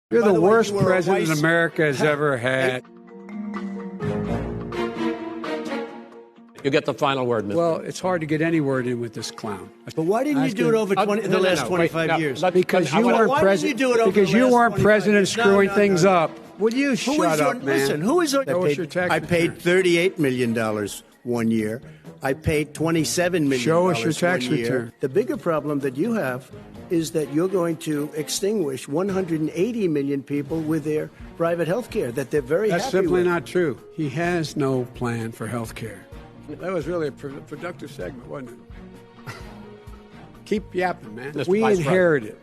You're the worst president America has ever had. You get the final word, Mr. Well, it's hard to get any word in with this clown. But why didn't you do it over the last 25 years? Because you weren't president. Because you weren't president screwing things up. Will you shut up, man? Listen, who is your tax I paid $38 million 1 year. I paid $27 million. Show us your tax 1 year. return. The bigger problem that you have is that you're going to extinguish 180 million people with their private health care that they're very happy with. That's simply not true. He has no plan for health care. That was really a productive segment, wasn't it? Keep yapping, man. Mr. We Vice inherited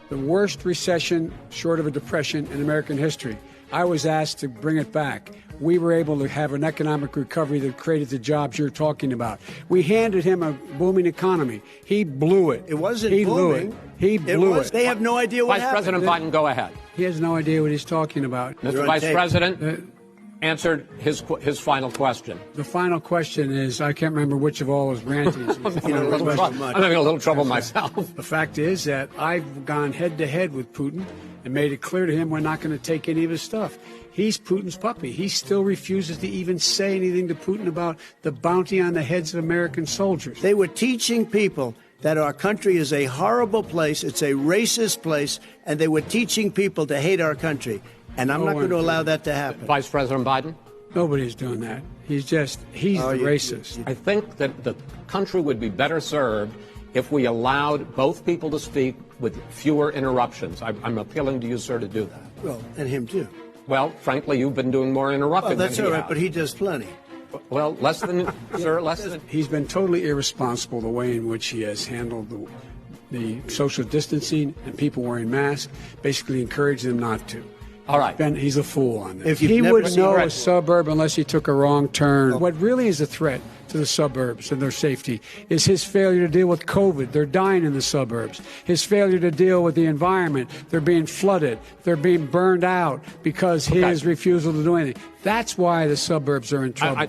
the worst recession short of a depression in American history. I was asked to bring it back. We were able to have an economic recovery that created the jobs you're talking about. We handed him a booming economy. He blew it. It wasn't he booming. Blew it. He blew it. They have no idea what happened. Vice President Biden, go ahead. He has no idea what he's talking about. Mr. Vice President answered his final question. The final question is, I can't remember which of all his rantings. I'm having a little trouble myself. The fact is that I've gone head-to-head with Putin and made it clear to him we're not going to take any of his stuff. He's Putin's puppy. He still refuses to even say anything to Putin about the bounty on the heads of American soldiers. They were teaching people that our country is a horrible place, it's a racist place, and they were teaching people to hate our country. And I'm not going to allow that to happen. Vice President Biden? Nobody's doing that. He's the racist. I think that the country would be better served if we allowed both people to speak with fewer interruptions. I'm appealing to you, sir, to do that. Well, and him too. Well, frankly, you've been doing more interrupting that's than all he right, has. but he does plenty. Well, less than, sir, less than. He's been totally irresponsible the way in which he has handled the social distancing and people wearing masks, basically encouraged them not to. All right. He's a fool on this. If he wouldn't know Brett. a suburb unless he took a wrong turn. What really is a threat to the suburbs and their safety is his failure to deal with COVID. They're dying in the suburbs. His failure to deal with the environment. They're being flooded. They're being burned out because his refusal to do anything. That's why the suburbs are in trouble.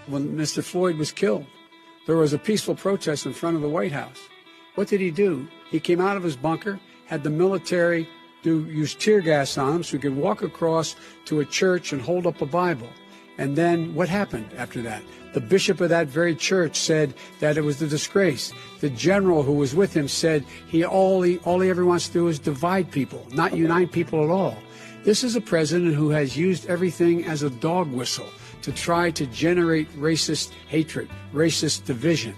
When Mr. Floyd was killed, there was a peaceful protest in front of the White House. What did he do? He came out of his bunker, had the military use tear gas on him so he could walk across to a church and hold up a Bible. And then what happened after that? The bishop of that very church said that it was a disgrace. The general who was with him said all he ever wants to do is divide people, not unite people at all. This is a president who has used everything as a dog whistle to try to generate racist hatred, racist division.